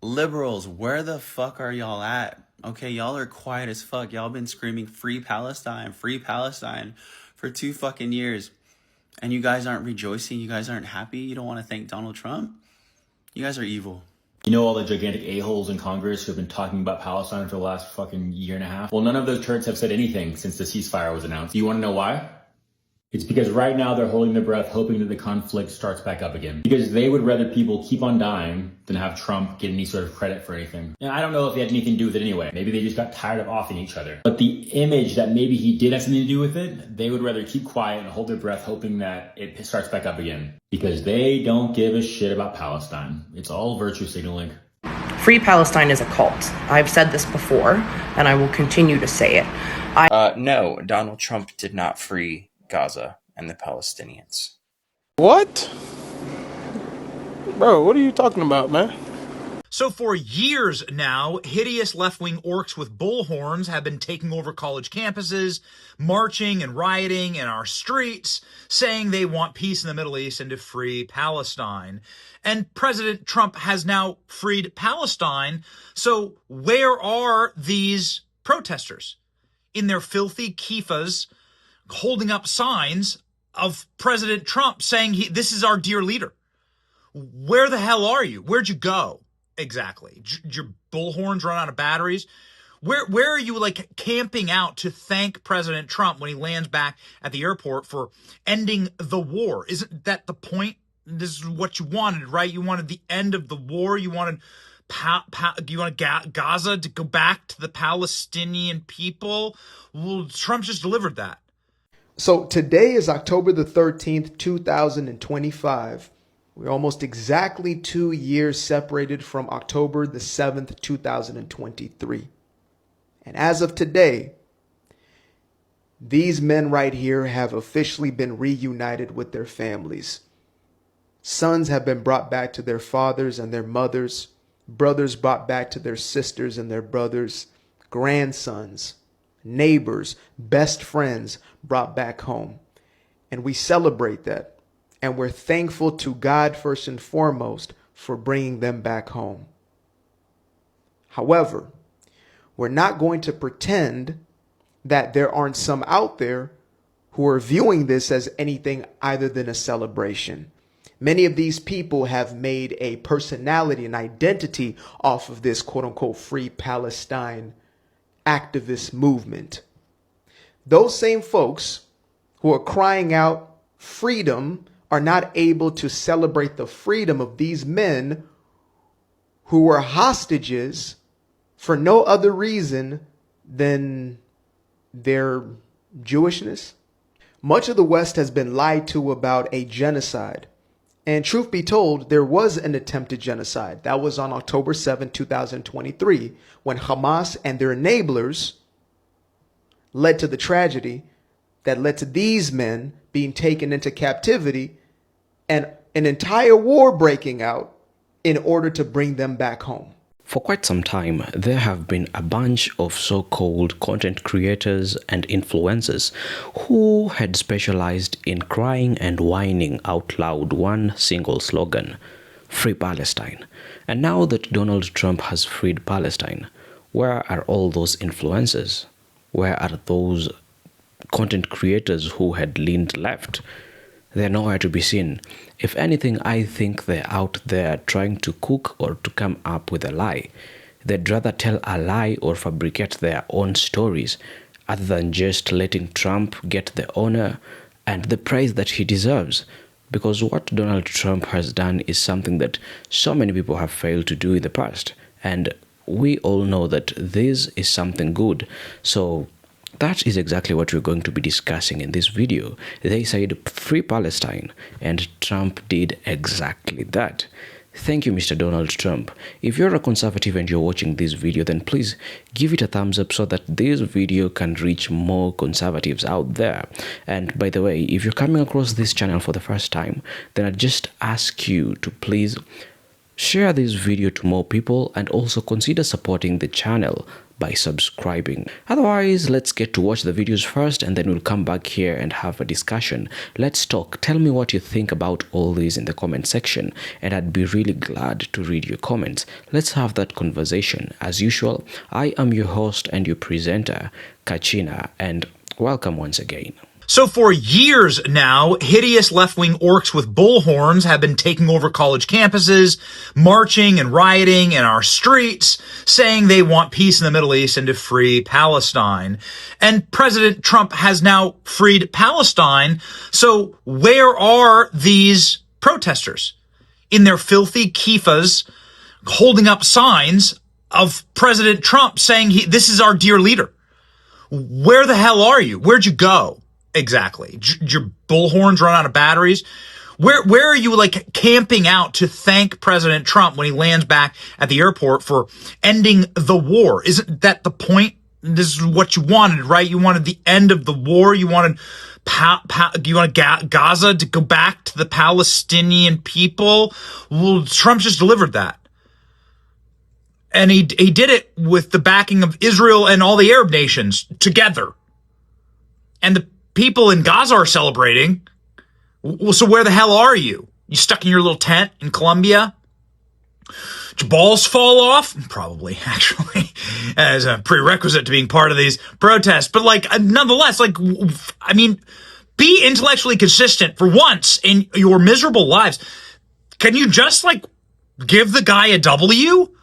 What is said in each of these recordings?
Liberals, where the fuck are y'all at? Okay, y'all are quiet as fuck. Y'all been screaming free Palestine for 2 fucking years. And you guys aren't rejoicing? You guys aren't happy? You don't want to thank Donald Trump? You guys are evil. You know all the gigantic a-holes in Congress who have been talking about Palestine for the last fucking year and a half? Well, none of those turds have said anything since the ceasefire was announced. Do you want to know why? It's because right now they're holding their breath hoping that the conflict starts back up again. Because they would rather people keep on dying than have Trump get any sort of credit for anything. And I don't know if he had anything to do with it anyway. Maybe they just got tired of offing each other. But the image that maybe he did have something to do with it, they would rather keep quiet and hold their breath hoping that it starts back up again. Because they don't give a shit about Palestine. It's all virtue signaling. Free Palestine is a cult. I've said this before, and I will continue to say it. No, Donald Trump did not free Gaza and the Palestinians. What? Bro, what are you talking about, man? So for years now, hideous left-wing orcs with bullhorns have been taking over college campuses, marching and rioting in our streets, saying they want peace in the Middle East and to free Palestine. And President Trump has now freed Palestine. So where are these protesters? In their filthy kiffas, holding up signs of President Trump saying this is our dear leader. Where the hell are you? Where'd you go? Exactly. Did your bullhorns run out of batteries? Where are you like camping out to thank President Trump when he lands back at the airport for ending the war? Isn't that the point? This is what you wanted, right? You wanted the end of the war. You wanted Gaza to go back to the Palestinian people. Well, Trump just delivered that. So today is October the 13th, 2025. We're almost exactly 2 years separated from October the 7th, 2023. And as of today, these men right here have officially been reunited with their families. Sons have been brought back to their fathers and their mothers. Brothers brought back to their sisters and their brothers. Grandsons, neighbors, best friends brought back home. And we celebrate that. And we're thankful to God first and foremost for bringing them back home. However, we're not going to pretend that there aren't some out there who are viewing this as anything other than a celebration. Many of these people have made a personality and identity off of this quote unquote free Palestine activist movement. Those same folks who are crying out freedom are not able to celebrate the freedom of these men who were hostages for no other reason than their Jewishness. Much of the West has been lied to about a genocide. And truth be told, there was an attempted genocide. That was on October 7, 2023, when Hamas and their enablers led to the tragedy that led to these men being taken into captivity and an entire war breaking out in order to bring them back home. For quite some time, there have been a bunch of so-called content creators and influencers who had specialized in crying and whining out loud one single slogan, Free Palestine. And now that Donald Trump has freed Palestine, where are all those influencers? Where are those content creators who had leaned left? They're nowhere to be seen. If anything, I think they're out there trying to cook or to come up with a lie. They'd rather tell a lie or fabricate their own stories other than just letting Trump get the honor and the praise that he deserves. Because what Donald Trump has done is something that so many people have failed to do in the past. And we all know that this is something good. So that is exactly what we're going to be discussing in this video. They said free Palestine, and Trump did exactly that. Thank you, Mr. Donald Trump. If you're a conservative and you're watching this video, then please give it a thumbs up so that this video can reach more conservatives out there. And by the way, if you're coming across this channel for the first time, then I just ask you to please share this video to more people and also consider supporting the channel by subscribing. Otherwise, let's get to watch the videos first and then we'll come back here and have a discussion. Let's talk. Tell me what you think about all these in the comment section, and I'd be really glad to read your comments. Let's have that conversation. As usual, I am your host and your presenter, Kachina, and welcome once again. So for years now, hideous left-wing orcs with bullhorns have been taking over college campuses, marching and rioting in our streets, saying they want peace in the Middle East and to free Palestine. And President Trump has now freed Palestine. So where are these protesters? In their filthy kiffas, holding up signs of President Trump saying this is our dear leader. Where the hell are you? Where'd you go? Exactly. Did your bullhorns run out of batteries? Where are you like camping out to thank President Trump when he lands back at the airport for ending the war? Isn't that the point? This is what you wanted, right? You wanted the end of the war. You wanted Gaza to go back to the Palestinian people. Well, Trump just delivered that. And he did it with the backing of Israel and all the Arab nations together. And the people in Gaza are celebrating. Well, so where the hell are you? You stuck in your little tent in Colombia? Did your balls fall off? Probably, actually, as a prerequisite to being part of these protests. But nonetheless, I mean, be intellectually consistent for once in your miserable lives. Can you just give the guy a W?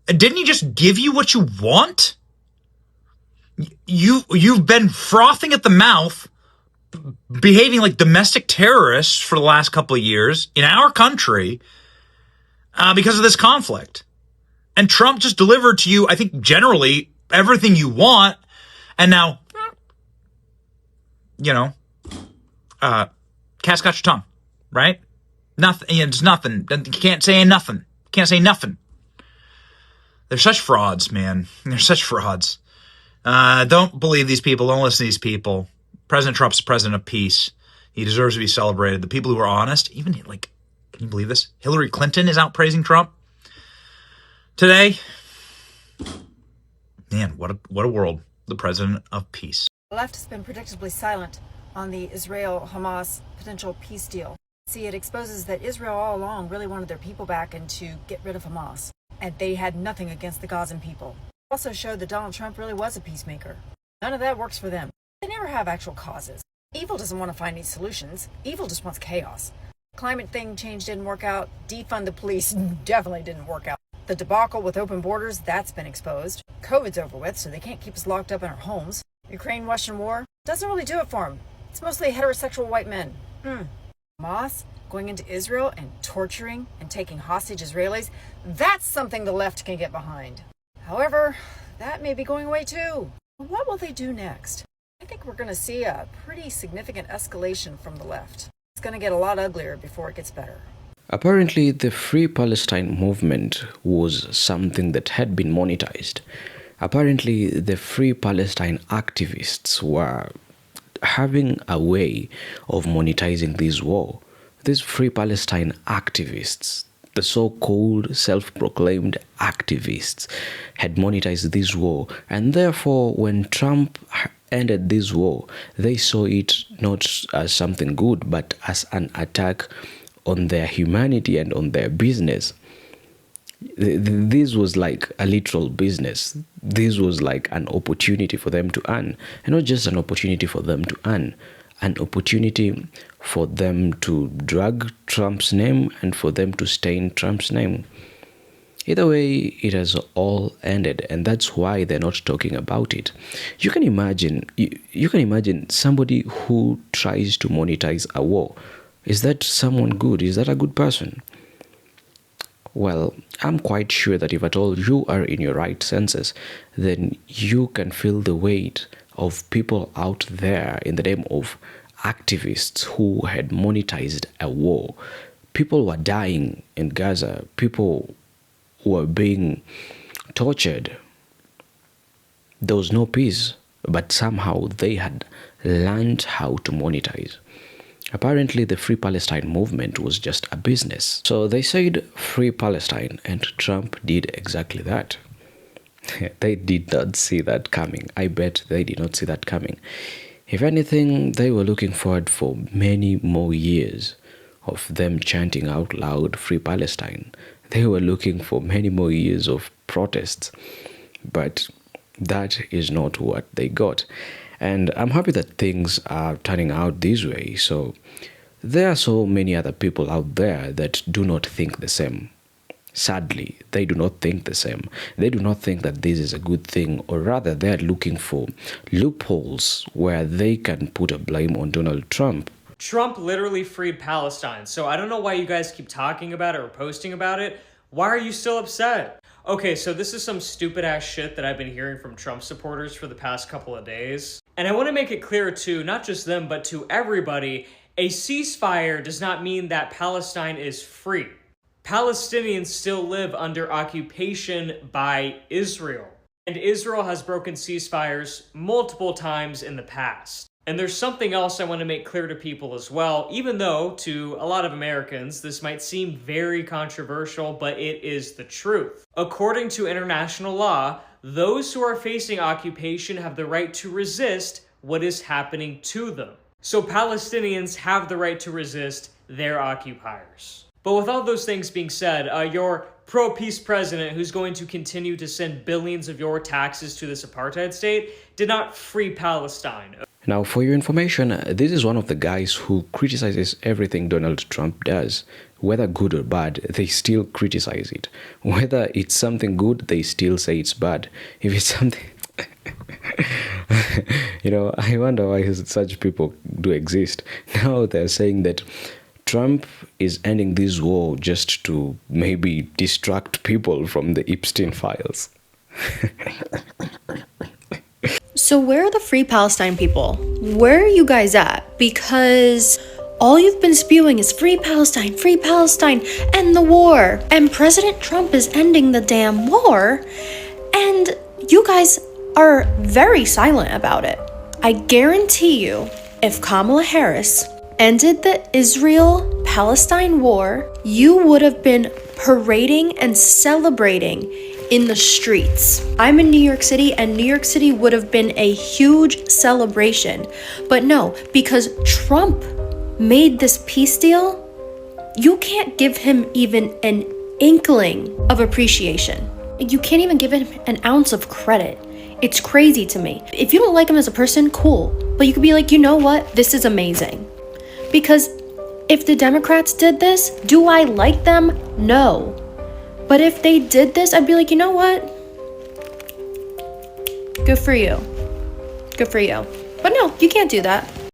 Didn't he just give you what you want? You've been frothing at the mouth, behaving like domestic terrorists for the last couple of years in our country because of this conflict. And Trump just delivered to you, I think, generally everything you want. And now, cat's got your tongue, right? Nothing. It's nothing. You can't say nothing. Can't say nothing. They're such frauds, man. They're such frauds. Don't believe these people. Don't listen to these people. President Trump's the president of peace. He deserves to be celebrated. The people who are honest, even can you believe this? Hillary Clinton is out praising Trump today. Man, what a world. The president of peace. The left has been predictably silent on the Israel-Hamas potential peace deal. See, it exposes that Israel all along really wanted their people back and to get rid of Hamas. And they had nothing against the Gazan people. Also showed that Donald Trump really was a peacemaker. None of that works for them. They never have actual causes. Evil doesn't want to find any solutions. Evil just wants chaos. Climate change didn't work out. Defund the police definitely didn't work out. The debacle with open borders, that's been exposed. COVID's over with, so they can't keep us locked up in our homes. Ukraine-Russian war doesn't really do it for them. It's mostly heterosexual white men. Hamas going into Israel and torturing and taking hostage Israelis, that's something the left can get behind. However, that may be going away too. What will they do next? I think we're going to see a pretty significant escalation from the left. It's going to get a lot uglier before it gets better. Apparently, the Free Palestine movement was something that had been monetized. Apparently, the Free Palestine activists were having a way of monetizing this war. These Free Palestine activists, the so-called self-proclaimed activists, had monetized this war, and therefore when Trump ended this war, they saw it not as something good but as an attack on their humanity and on their business. This was like a literal business. This was like an opportunity for them to earn, and not just an opportunity for them to earn, an opportunity for them to drag Trump's name and for them to stain Trump's name. Either way, it has all ended, and that's why they're not talking about it. You can imagine somebody who tries to monetize a war. Is that someone good? Is that a good person? Well, I'm quite sure that if at all you are in your right senses, then you can feel the weight of people out there in the name of activists who had monetized a war. People were dying in Gaza. People were being tortured. There was no peace, but somehow they had learned how to monetize. Apparently, the Free Palestine movement was just a business. So they said Free Palestine, and Trump did exactly that. They did not see that coming. I bet they did not see that coming. If anything, they were looking forward for many more years of them chanting out loud, Free Palestine. They were looking for many more years of protests. But that is not what they got. And I'm happy that things are turning out this way. So there are so many other people out there that do not think the same. Sadly, they do not think the same. They do not think that this is a good thing, or rather they're looking for loopholes where they can put a blame on Donald Trump. Trump literally freed Palestine, so I don't know why you guys keep talking about it or posting about it. Why are you still upset? Okay, so this is some stupid ass shit that I've been hearing from Trump supporters for the past couple of days. And I want to make it clear to not just them, but to everybody, a ceasefire does not mean that Palestine is free. Palestinians still live under occupation by Israel. And Israel has broken ceasefires multiple times in the past. And there's something else I want to make clear to people as well, even though to a lot of Americans this might seem very controversial, but it is the truth. According to international law, those who are facing occupation have the right to resist what is happening to them. So Palestinians have the right to resist their occupiers. But with all those things being said, your pro-peace president, who's going to continue to send billions of your taxes to this apartheid state, did not free Palestine. Now, for your information, this is one of the guys who criticizes everything Donald Trump does. Whether good or bad, they still criticize it. Whether it's something good, they still say it's bad. If it's something... I wonder why such people do exist. Now they're saying that Trump is ending this war just to maybe distract people from the Epstein files. So where are the Free Palestine people? Where are you guys at? Because all you've been spewing is Free Palestine, end the war. And President Trump is ending the damn war. And you guys are very silent about it. I guarantee you, if Kamala Harris ended the Israel-Palestine war, you would have been parading and celebrating in the streets. I'm in New York City, and New York City would have been a huge celebration. But no, because Trump made this peace deal, you can't give him even an inkling of appreciation. You can't even give him an ounce of credit. It's crazy to me. If you don't like him as a person, cool. But you could be like, you know what? This is amazing. Because if the Democrats did this, do I like them? No. But if they did this, I'd be like, you know what? Good for you. Good for you. But no, you can't do that.